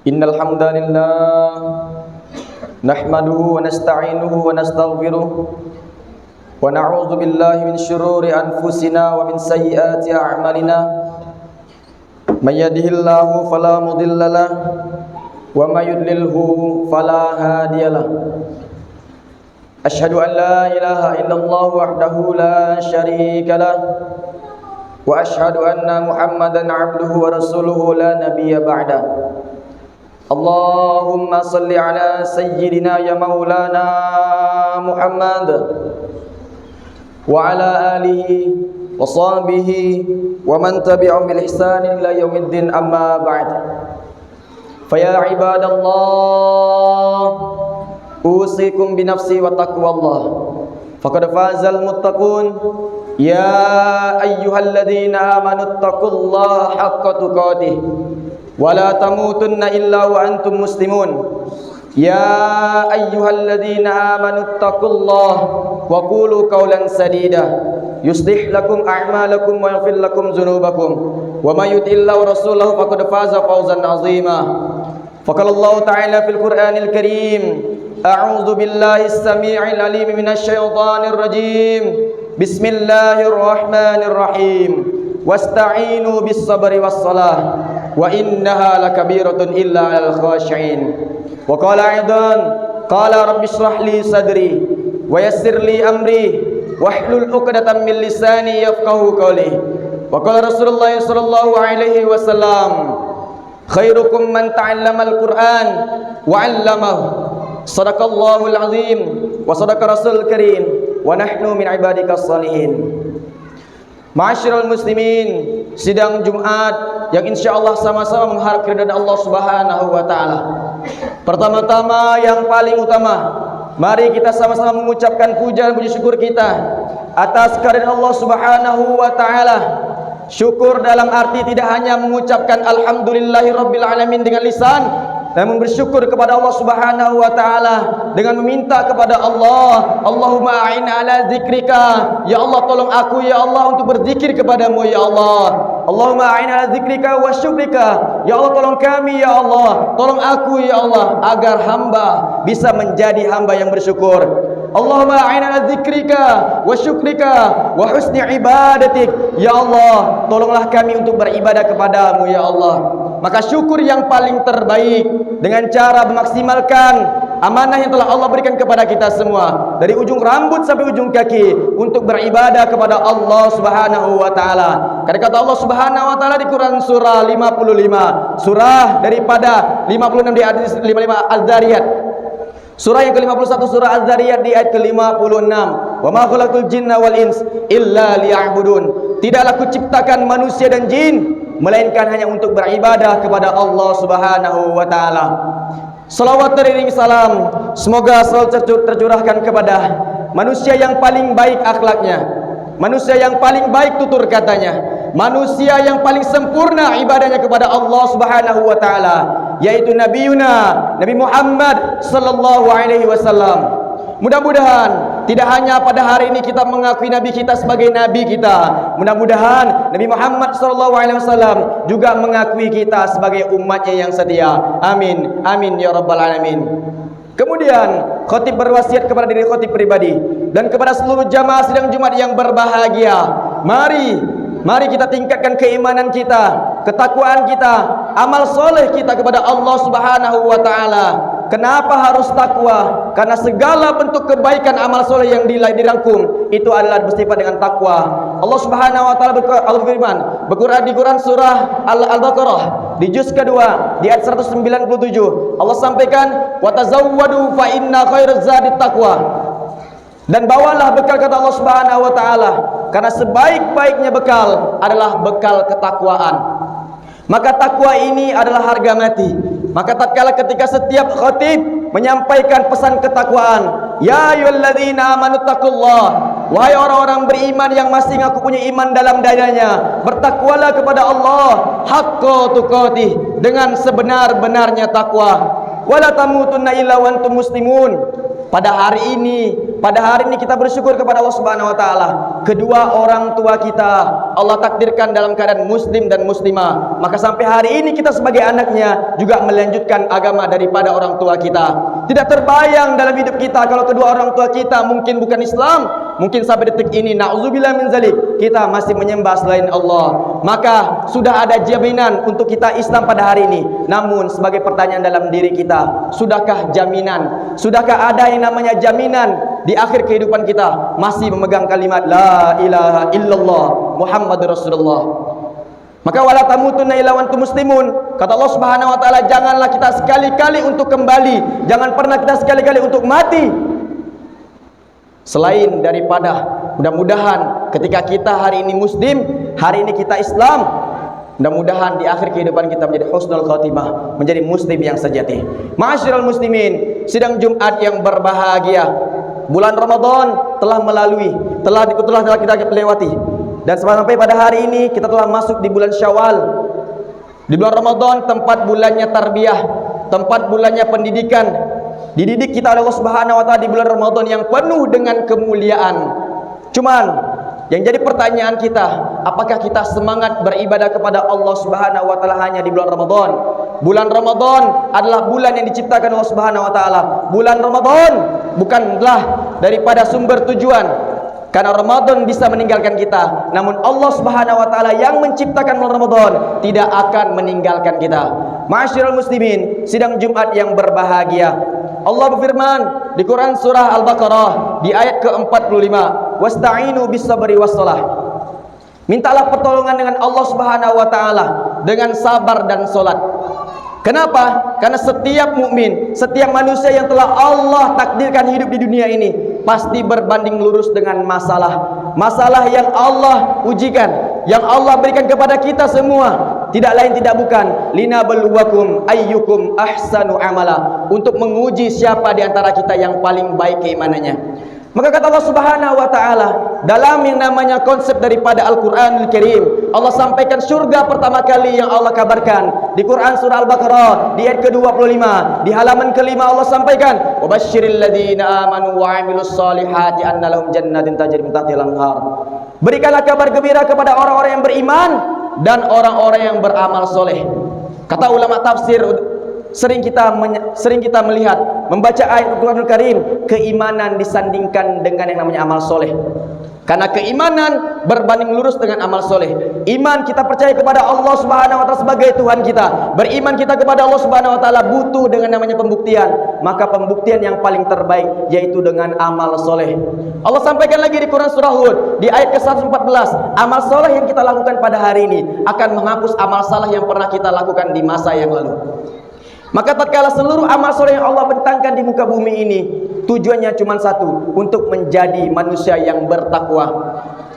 Innal hamdalillah nahmaduhu wa nasta'inuhu wa nastaghfiruh wa na'udzu billahi min shururi anfusina wa min sayyiati a'malina may yahdihillahu fala mudilla lahu wa may yudlilhu fala hadiya lahu. Asyhadu an la ilaha illallah wahdahu la syarika lahu wa asyhadu anna Muhammadan 'abduhu wa rasuluhu la nabiyya ba'da. Allahumma salli ala sayyidina ya maulana Muhammad wa ala alihi wa sahbihi wa man tabi'ahum bil ihsan ila yaumiddin, amma ba'd. Fa ya ibadallah, usikum bi nafsi wa taqwallah faqad fazal muttaqun. Ya ayyuhalladzina amanu taqullaha haqqa tuqatih wa la tamutunna illa wa antum muslimun. Ya ayyuhalladzina amanu taqullaha wa qulu qawlan sadida yuslih lakum a'malakum wa yaghfir lakum dzunubakum wa may yuti'illahu rasulahu faqad faza fawzan 'azima. Faqala Allah ta'ala fil Qur'anil Karim, a'udzu billahi as-sami'il 'alim minasy syaithanir rajim. Bismillahirrahmanirrahim. Wasta'inu bis sabri was salah wa innaha lakabiratun illa 'alal khashi'in. Wa qala aidan, qala rabbi shrah li sadri wa yassir li amri wahlul 'uqdatam min lisani yafqahu qawli. Wa qala Rasulullah sallallahu alaihi wasallam, khairukum man ta'allamal Qur'an wa 'allamahu. Sadaqallahul azim wa sadaqa rasul karim wa nahnu min ibadikas salihin. Ma'asyiral muslimin, sidang Jumat yang insyaallah sama-sama mengharap keridhaan Allah Subhanahu wa taala. Pertama-tama yang paling utama, mari kita sama-sama mengucapkan puja dan puji syukur kita atas kehadiran Allah Subhanahu wa taala. Syukur dalam arti tidak hanya mengucapkan alhamdulillahirabbil alamin dengan lisan, namun bersyukur kepada Allah Subhanahu wa taala dengan meminta kepada Allah, Allahumma a'inna ala zikrika, ya Allah tolong aku ya Allah untuk berzikir kepadamu ya Allah. Allahumma a'inna ala zikrika wa syukrika, ya Allah tolong kami ya Allah, tolong aku ya Allah agar hamba bisa menjadi hamba yang bersyukur. Allahumma a'inna ala zikrika wa syukrika wa husni ibadatik, ya Allah tolonglah kami untuk beribadah kepadamu ya Allah. Maka syukur yang paling terbaik dengan cara memaksimalkan amanah yang telah Allah berikan kepada kita semua, dari ujung rambut sampai ujung kaki, untuk beribadah kepada Allah Subhanahu wa taala. Karena kata Allah Subhanahu wa taala di Quran surah 55, surah daripada 56 di ayat 55 Az-Zariyat. Surah yang ke-51 surah Az-Zariyat di ayat ke-56. Wa ma khalaqtul jinna wal ins illa liya'budun. Tidaklah kuciptakan manusia dan jin melainkan hanya untuk beribadah kepada Allah Subhanahu wa taala. Salawat teriring salam semoga selalu tercurahkan kepada manusia yang paling baik akhlaknya, manusia yang paling baik tutur katanya, manusia yang paling sempurna ibadahnya kepada Allah Subhanahu wa taala, yaitu Nabi Muhammad sallallahu alaihi wasallam. Mudah-mudahan tidak hanya pada hari ini kita mengakui Nabi kita sebagai Nabi kita, mudah-mudahan Nabi Muhammad SAW juga mengakui kita sebagai umatnya yang setia. Amin, amin ya rabbal alamin. Kemudian khatib berwasiat kepada diri khatib pribadi dan kepada seluruh jamaah sidang Jumat yang berbahagia. Mari kita tingkatkan keimanan kita, ketakwaan kita, amal soleh kita kepada Allah Subhanahu wa taala. Kenapa harus takwa? Karena segala bentuk kebaikan amal soleh yang dirangkum itu adalah bersifat dengan takwa. Allah Subhanahu wa taala berfirman di Quran surah Al-Baqarah di juz kedua di ayat 197. Allah sampaikan, "Wa tazawwadu fa inna khairaz zadit taqwa." Dan bawalah bekal, kata Allah Subhanahu wa taala, karena sebaik-baiknya bekal adalah bekal ketakwaan. Maka takwa ini adalah harga mati. Maka tatkala ketika setiap khatib menyampaikan pesan ketakwaan, ya ayyuhalladzina amanu taqullah, wahai orang-orang beriman yang masih ngaku punya iman dalam dadanya, bertakwalah kepada Allah haqqa tuqatih, dengan sebenar-benarnya takwa. wala tamutunna illa wa antum muslimun. Pada hari ini kita bersyukur kepada Allah Subhanahu wa taala. Kedua orang tua kita Allah takdirkan dalam keadaan muslim dan muslimah. Maka sampai hari ini kita sebagai anaknya juga melanjutkan agama daripada orang tua kita. Tidak terbayang dalam hidup kita kalau kedua orang tua kita mungkin bukan Islam, mungkin sampai detik ini na'udzubillah min zalik kita masih menyembah selain Allah. Maka sudah ada jaminan untuk kita Islam pada hari ini. Namun sebagai pertanyaan dalam diri kita, sudahkah jaminan? Sudahkah ada yang namanya jaminan di akhir kehidupan kita masih memegang kalimat la ilaha illallah Muhammadur Rasulullah? Maka wala tamutunna illa wa antum muslimun. Kata Allah Subhanahu wa taala, janganlah kita sekali-kali untuk kembali, jangan pernah kita sekali-kali untuk mati selain daripada mudah-mudahan ketika kita hari ini muslim, hari ini kita Islam, mudah-mudahan di akhir kehidupan kita menjadi husnul khatimah, menjadi muslim yang sejati. Ma'asyiral muslimin, sidang Jumat yang berbahagia, bulan Ramadan telah kita lewati, dan sampai pada hari ini kita telah masuk di bulan Syawal. Di bulan Ramadan tempat bulannya tarbiyah, tempat bulannya pendidikan. Dididik kita oleh Allah Subhanahu wa taala di bulan Ramadan yang penuh dengan kemuliaan. Cuman yang jadi pertanyaan kita, apakah kita semangat beribadah kepada Allah Subhanahu wa taala hanya di bulan Ramadan? Bulan Ramadan adalah bulan yang diciptakan Allah Subhanahu wa taala. Bulan Ramadan bukanlah daripada sumber tujuan, karena Ramadan bisa meninggalkan kita. Namun Allah Subhanahu wa taala yang menciptakan bulan Ramadan tidak akan meninggalkan kita. Ma'asyiral muslimin, sidang Jumat yang berbahagia, Allah berfirman di Quran surah Al-Baqarah di ayat ke-45, wasta'inu bis-sabri was-shalah. Mintalah pertolongan dengan Allah Subhanahu wa taala dengan sabar dan salat. Kenapa? Karena setiap mukmin, setiap manusia yang telah Allah takdirkan hidup di dunia ini pasti berbanding lurus dengan masalah yang Allah ujikan, yang Allah berikan kepada kita semua. Tidak lain tidak bukan linabluwakum ayyukum ahsanu amala, untuk menguji siapa di antara kita yang paling baik keimanannya. Maka kata Allah Subhanahu wa taala dalam yang namanya konsep daripada Al-Qur'anul Karim, Allah sampaikan surga pertama kali yang Allah kabarkan di Quran surah Al-Baqarah di ayat ke-25. Di halaman kelima Allah sampaikan, "Wabasyiril ladzina amanu wa 'amilus solihati anna lahum jannatin tajri min tahtiha al-anhar." Berikanlah kabar gembira kepada orang-orang yang beriman dan orang-orang yang beramal soleh. Kata ulama tafsir, sering kita melihat membaca ayat Al-Qur'anul Karim, keimanan disandingkan dengan yang namanya amal soleh. Karena keimanan berbanding lurus dengan amal soleh. Iman kita percaya kepada Allah Subhanahu wa taala sebagai Tuhan kita. Beriman kita kepada Allah Subhanahu wa taala butuh dengan namanya pembuktian. Maka pembuktian yang paling terbaik yaitu dengan amal soleh. Allah sampaikan lagi di Quran surah Hud di ayat ke-114, amal soleh yang kita lakukan pada hari ini akan menghapus amal salah yang pernah kita lakukan di masa yang lalu. Maka tatkala seluruh amal soleh yang Allah bentangkan di muka bumi ini tujuannya cuma satu, untuk menjadi manusia yang bertakwa.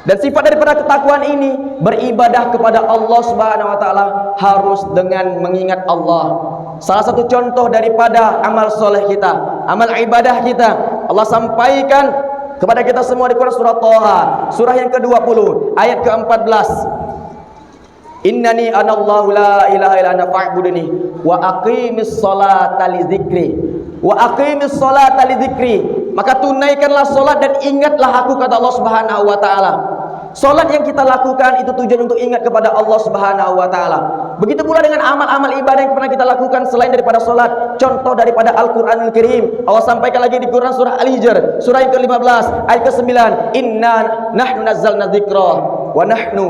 Dan sifat daripada ketakwaan ini, beribadah kepada Allah Subhanahu wa taala harus dengan mengingat Allah. Salah satu contoh daripada amal soleh kita, amal ibadah kita, Allah sampaikan kepada kita semua di Quran surah Thaha, surah yang ke-20 ayat ke-14. Innani anallahu la ilaha illa ana fa'budni wa aqimis sholata li dzikri wa aqimis sholata li dzikri. Maka tunaikanlah salat dan ingatlah aku, kata Allah Subhanahu wa taala. Salat yang kita lakukan itu tujuan untuk ingat kepada Allah Subhanahu wa taala. Begitu pula dengan amal-amal ibadah yang pernah kita lakukan selain daripada salat. Contoh daripada Al-Qur'anul Karim, Allah sampaikan lagi di Quran surah Al-Hijr, surah yang ke-15 ayat ke-9, inna nahnu nazzalna dzikra wa nahnu,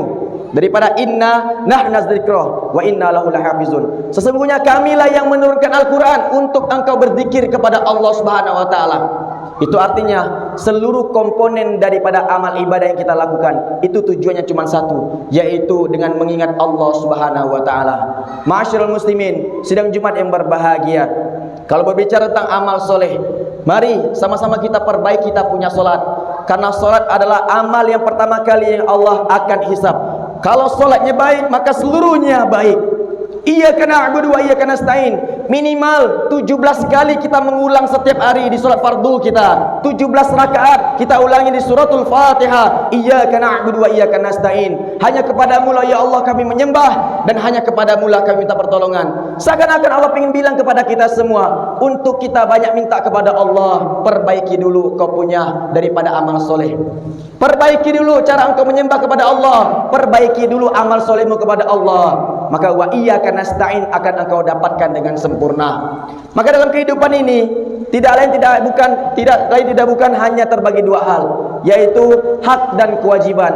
daripada inna nahnu nazzikra wa inna lahu lahafizun. Sesungguhnya kamilah yang menurunkan Al-Qur'an untuk engkau berzikir kepada Allah Subhanahu wa taala. Itu artinya seluruh komponen daripada amal ibadah yang kita lakukan itu tujuannya cuma satu, yaitu dengan mengingat Allah Subhanahu wa taala. Ma'asyiral muslimin, sidang Jumat yang berbahagia, kalau berbicara tentang amal soleh, mari sama-sama kita perbaiki kita punya solat. Karena solat adalah amal yang pertama kali yang Allah akan hisab. Kalau solatnya baik, maka seluruhnya baik. Iyyaka na'budu wa iyyaka nasta'in. minimal 17 kali kita mengulang setiap hari di sholat fardu kita. 17 rakaat kita ulangi di suratul Fatihah. Iyyaka na'budu wa iyyaka nasta'in. Hanya kepadamu lah ya Allah kami menyembah, dan hanya kepadamu lah kami minta pertolongan. Seakan-akan Allah ingin bilang kepada kita semua, untuk kita banyak minta kepada Allah, perbaiki dulu kau punya daripada amal soleh. Perbaiki dulu cara engkau menyembah kepada Allah, perbaiki dulu amal solehmu kepada Allah. Maka wa iyyaka nasta'in akan engkau dapatkan dengan sempurna. Maka dalam kehidupan ini tidak lain tidak bukan hanya terbagi dua hal, yaitu hak dan kewajiban.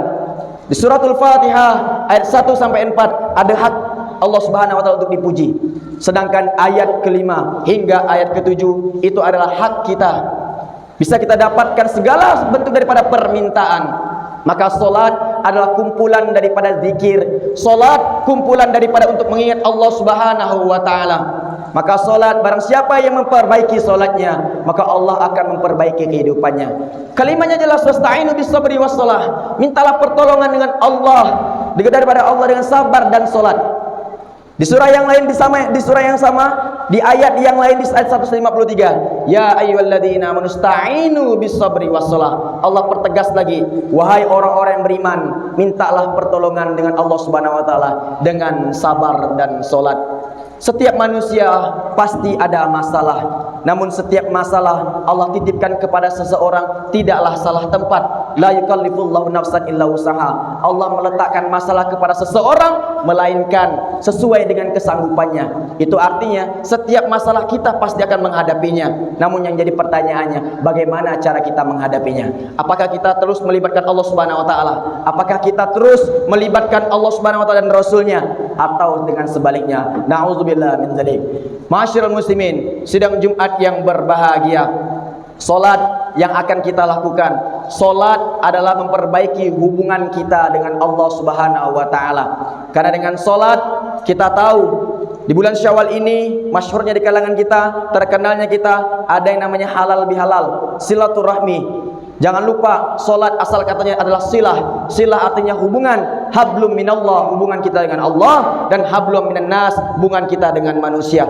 Di suratul Fatihah ayat 1 sampai 4 ada hak Allah Subhanahu wa taala untuk dipuji. Sedangkan ayat kelima hingga ayat ketujuh itu adalah hak kita. Bisa kita dapatkan segala bentuk daripada permintaan. Maka solat adalah kumpulan daripada zikir. Solat kumpulan daripada untuk mengingat Allah Subhanahu wa taala. Maka solat, barang siapa yang memperbaiki solatnya, maka Allah akan memperbaiki kehidupannya. Kalimatnya jelas, wasta'inu bis-sabri was-shalah. Mintalah pertolongan dengan Allah, daripada Allah dengan sabar dan solat. Di surah yang lain di ayat yang lain di ayat 153, ya ayyuhalladzina amanu sta'inu bis-sabri was-shalah. Allah pertegas lagi, wahai orang-orang yang beriman, mintalah pertolongan dengan Allah Subhanahu wa taala dengan sabar dan solat. Setiap manusia pasti ada masalah. Namun setiap masalah Allah titipkan kepada seseorang tidaklah salah tempat. La yukallifullahu nafsan illa wusaha. Allah meletakkan masalah kepada seseorang melainkan sesuai dengan kesanggupannya. Itu artinya setiap masalah kita pasti akan menghadapinya. Namun yang jadi pertanyaannya, bagaimana cara kita menghadapinya? Apakah kita terus melibatkan Allah Subhanahu wa taala? Apakah kita terus melibatkan Allah Subhanahu wa taala dan Rasulnya? Atau dengan sebaliknya? Na'udzubillah min dzalik. Ma'asyiral muslimin, sidang Jumat yang berbahagia, solat yang akan kita lakukan, solat adalah memperbaiki hubungan kita dengan Allah Subhanahu wa taala. Karena dengan solat kita tahu di bulan Syawal ini masyhurnya di kalangan kita, terkenalnya kita, ada yang namanya halal bihalal, silaturahmi. Jangan lupa, solat asal katanya adalah silah. Silah artinya hubungan. Hablum minallah, hubungan kita dengan Allah, dan hablum minan nas, hubungan kita dengan manusia.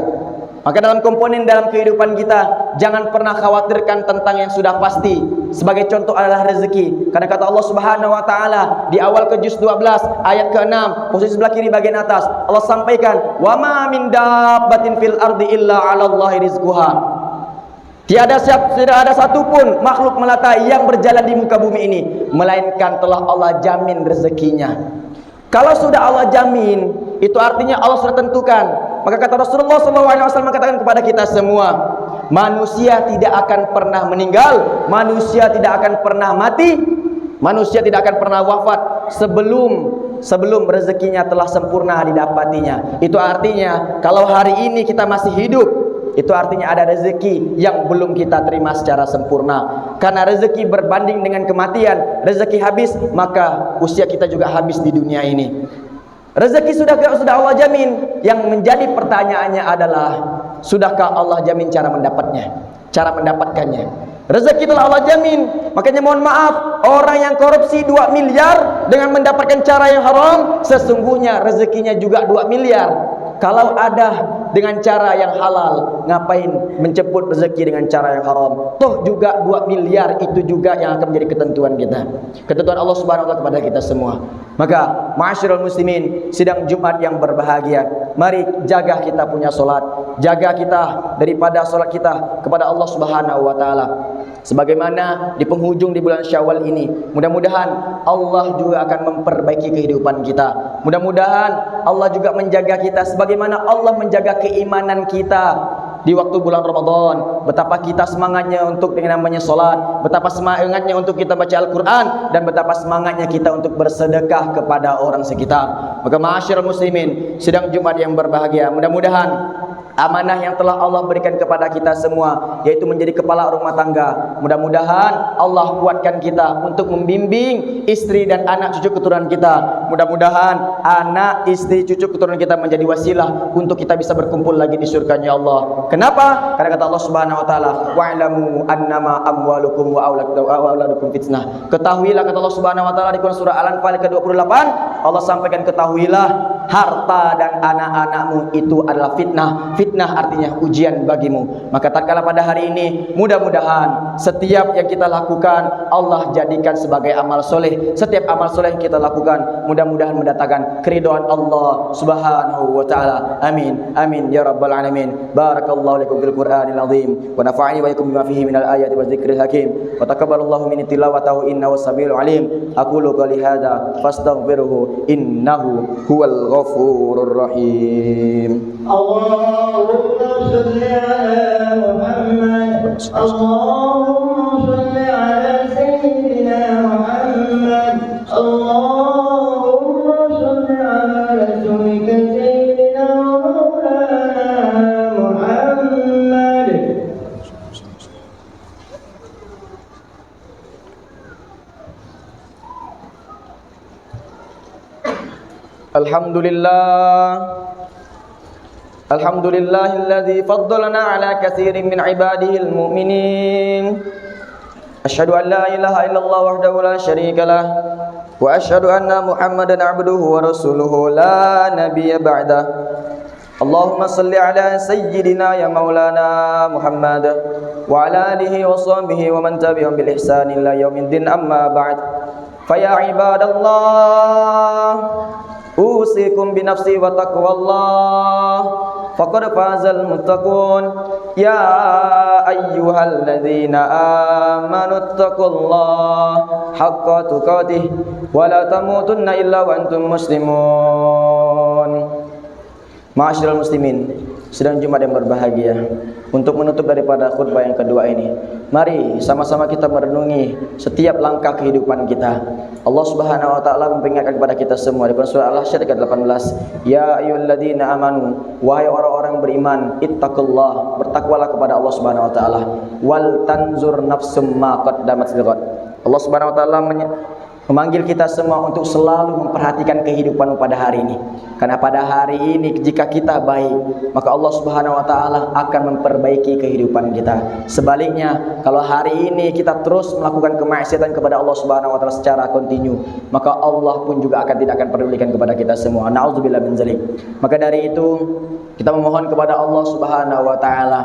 Maka dalam komponen dalam kehidupan kita, jangan pernah khawatirkan tentang yang sudah pasti. Sebagai contoh adalah rezeki. Karena kata Allah Subhanahu wa taala di awal ke juz 12 ayat ke-6, posisi sebelah kiri bagian atas, Allah sampaikan, "Wa ma min dabbatin fil ardi illa 'alallahi rizquha." Tidak ada satupun makhluk melata yang berjalan di muka bumi ini melainkan telah Allah jamin rezekinya. Kalau sudah Allah jamin, itu artinya Allah sudah tentukan. Maka kata Rasulullah SAW mengatakan kepada kita semua, manusia tidak akan pernah meninggal, manusia tidak akan pernah mati, manusia tidak akan pernah wafat sebelum rezekinya telah sempurna didapatinya. Itu artinya kalau hari ini kita masih hidup, itu artinya ada rezeki yang belum kita terima secara sempurna. Karena rezeki berbanding dengan kematian, rezeki habis, maka usia kita juga habis di dunia ini. Rezeki sudah Allah jamin. Yang menjadi pertanyaannya adalah, sudahkah Allah jamin cara mendapatkannya? Rezeki telah Allah jamin. Makanya mohon maaf, orang yang korupsi 2 miliar dengan mendapatkan cara yang haram, sesungguhnya rezekinya juga 2 miliar. Kalau ada dengan cara yang halal, ngapain menjemput rezeki dengan cara yang haram? Toh juga 2 miliar itu juga yang akan menjadi ketentuan kita, ketentuan Allah Subhanahu wa taala kepada kita semua. Maka ma'asyiral muslimin, sidang Jumat yang berbahagia, mari jaga kita punya solat, jaga kita daripada solat kita kepada Allah Subhanahu wa taala. Sebagaimana di penghujung di bulan Syawal ini, mudah-mudahan Allah juga akan memperbaiki kehidupan kita. Mudah-mudahan Allah juga menjaga kita sebagaimana Allah menjaga keimanan kita di waktu bulan Ramadan. Betapa kita semangatnya untuk dengan namanya solat, betapa semangatnya untuk kita baca Al-Quran, dan betapa semangatnya kita untuk bersedekah kepada orang sekitar. Maka ma'asyiral muslimin, sidang Jumat yang berbahagia, mudah-mudahan amanah yang telah Allah berikan kepada kita semua, yaitu menjadi kepala rumah tangga, mudah-mudahan Allah kuatkan kita untuk membimbing istri dan anak cucu keturunan kita. Mudah-mudahan anak, istri, cucu keturunan kita menjadi wasilah untuk kita bisa berkumpul lagi di surganya Allah. Kenapa? Karena kata Allah Subhanahu wa taala, wa'lamu annama amwalukum wa auladukum fitnah. Ketahuilah, kata Allah Subhanahu wa taala di surah Al-Anfal ke-28, Allah sampaikan, ketahuilah harta dan anak-anakmu itu adalah fitnah. Fitnah artinya ujian bagimu. Maka tatkala pada hari ini, mudah-mudahan setiap yang kita lakukan Allah jadikan sebagai amal soleh. Setiap amal soleh yang kita lakukan mudah-mudahan mendatangkan keridhaan Allah Subhanahu wa taala. Amin. Amin ya rabbal alamin. Barakallahu lakum fil Qur'anil azim wa nafa'ani wa yakum bima fihi minal ayati wadzikril hakim. Wa taqabbalallahu minni tilawatahu innahu samiul alim. Aqulu qali hadza fastaghfiruhu innahu huwal ghafurur rahim. Allahumma shalli ala Muhammad. Allahumma shalli ala sayyidina Muhammad. Allahumma shalli ala rasulika sayyidina Maulana Muhammad. Alhamdulillahilladzi faddalana ala katsirin min ibadihil mu'minin. Asyhadu an la ilaha illallah wahdahu la syarikalah wa asyhadu anna Muhammadan abduhu wa rasuluhu la nabiyya ba'dah. Allahumma salli ala sayyidina ya maulana Muhammad wa ala alihi wa sahbihi wa man tabi'ahum bil ihsani ila yaumiddin amma ba'd. Fa ya ibadallah usikum bi nafsi wa taqwallah faqad fazal muttaqun. Ya ayyuhalladzina amanu taqullaha haqqa tuqatih wa la tamutunna illa wa antum muslimun. Ma'asyiral muslimin, sedang Jumat yang berbahagia. Untuk menutup daripada khutbah yang kedua ini, mari sama-sama kita merenungi setiap langkah kehidupan kita. Allah Subhanahu wa taala memperingatkan kepada kita semua di surah Al-Hasyr ayat 18. Ya ayyuhalladzina amanu, wahai orang-orang beriman, ittaqullah, bertakwalah kepada Allah Subhanahu wa taala. Wal tanzur nafsum ma qaddamat lighad. Allah Subhanahu wa taala memanggil kita semua untuk selalu memperhatikan kehidupan pada hari ini. Karena pada hari ini jika kita baik, maka Allah Subhanahu wa taala akan memperbaiki kehidupan kita. Sebaliknya, kalau hari ini kita terus melakukan kemaksiatan kepada Allah Subhanahu wa taala secara kontinu, maka Allah pun juga tidak akan pedulikan kepada kita semua. Nauzubillah min dzalik. Maka dari itu, kita memohon kepada Allah Subhanahu wa taala,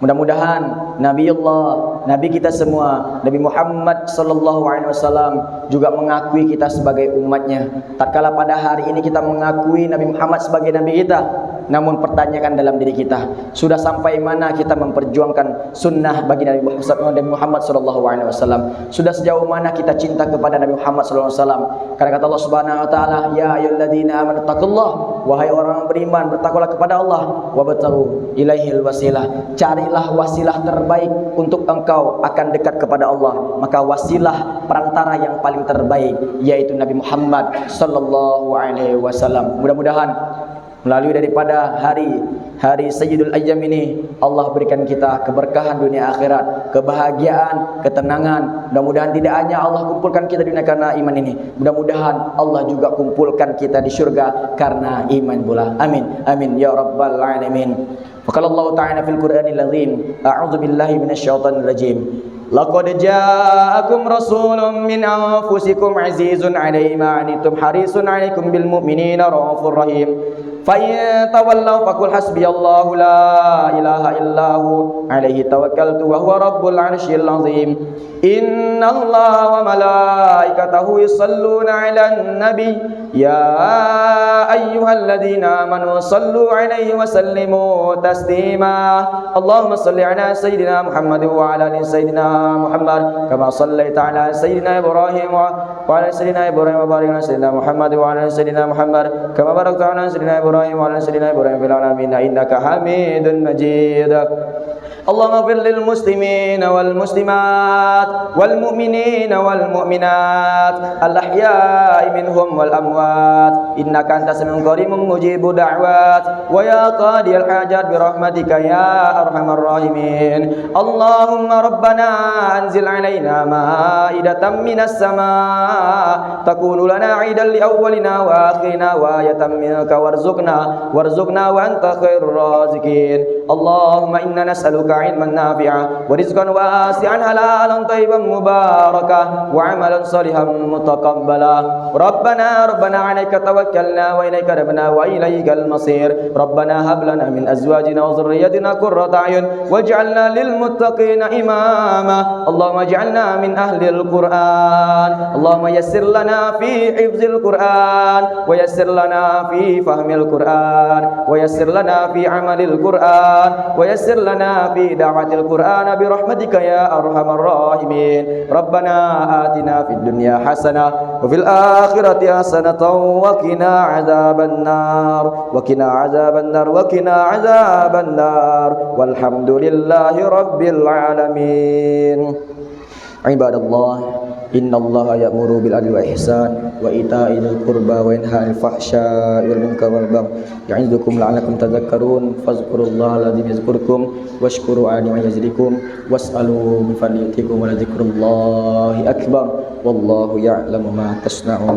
mudah-mudahan Nabi kita semua, Nabi Muhammad sallallahu alaihi wasallam juga mengakui kita sebagai umatnya. Tatkala pada hari ini kita mengakui Nabi Muhammad sebagai nabi kita, namun pertanyakan dalam diri kita, sudah sampai mana kita memperjuangkan sunnah bagi Nabi Muhammad sallallahu alaihi wasallam? Sudah sejauh mana kita cinta kepada Nabi Muhammad sallallahu alaihi wasallam? Karena kata Allah Subhanahu wa taala, ya ayyuhalladzina amanu taqullah, wahai orang beriman, bertakwalah kepada Allah, wabtaghu ilaihil wasilah, carilah wasilah terbaik untuk engkau akan dekat kepada Allah. Maka wasilah perantara yang paling terbaik yaitu Nabi Muhammad sallallahu alaihi wasallam. Mudah-mudahan melalui daripada hari Sayyidul Ayyam ini, Allah berikan kita keberkahan dunia akhirat, kebahagiaan, ketenangan. Mudah-mudahan tidak hanya Allah kumpulkan kita di dunia karena iman ini, mudah-mudahan Allah juga kumpulkan kita di surga karena iman pula. Amin. Amin ya rabbal alamin. Qala Allah ta'ala fil Qur'anil azim, a'udzu billahi minasyaitonir rajim. Laqad ja'akum rasulun min anfusikum azizun 'alaihi ma 'anittum harisun 'alaikum bil mu'minina raufur rahim. Fa in tawallaw faqul hasbiyallahu la ilaha illahu 'alaihi tawakkaltu wa huwa rabbul 'arsyil 'azim. Innallaha wa malaikatahu yusholluna 'alan nabi ya ayyuhalladzina amanu shallu 'alaihi wa sallimu taslima. Allahumma shalli 'ala sayyidina Muhammad wa 'ala ali sayyidina Muhammad kama shallaita 'ala sayyidina Ibrahim wa 'ala sayyidina Ibrahim wa barik 'ala sayyidina Muhammad wa 'ala sayyidina Muhammad kama barakta 'ala sayyidina Ibrahim wa 'ala sayyidina Ibrahim fil 'alamin innaka Hamidun Majid. Allahumma ighfir lil muslimina wal muslimat wal mu'minina wal mu'minat al ahya'i minhum wal amwat innaka antas sami'un qaribun mujibu da'wat wa ya qadiyal hajat bi rahmatika ya arhamar rahimin. Allahumma rabbana anzil 'alaina ma'idatan minas sama' takunu lana 'idan li awwalina wa akhirina wa ayatan minka warzuqna wa anta khairur raziqin. Allahumma inna nas'aluka علما نافعا ورزقا واسعا حلالا طيبا مباركا وعملا صالحا متقبلا ربنا عليك توكلنا وإليك ربنا وإليك المصير ربنا هب لنا من أزواجنا وذريتنا قرة أعين واجعلنا للمتقين إماما اللهم اجعلنا من أهل القرآن اللهم يسر لنا في حفظ القرآن ويسر لنا في فهم القرآن ويسر لنا في عمل القرآن ويسر لنا في دعوة القرآن برحمتك يا أرحم الراحمين ربنا آتنا في الدنيا حسنة وفي الآخرة حسنة وقنا عذاب النار وقنا عذاب النار وقنا عذاب النار والحمد لله رب العالمين عباد الله إن الله يأمر بالعدل والإحسان وإيتاء ذي القربى وينهى عن الفحشاء والمنكر والبغي يعظكم لعلكم تذكرون فاذكروا الله العظيم يذكركم واشكروا على نعمه يزدكم واسألوا من فضله يؤتكم ولذكر الله أكبر والله يعلم ما تصنعون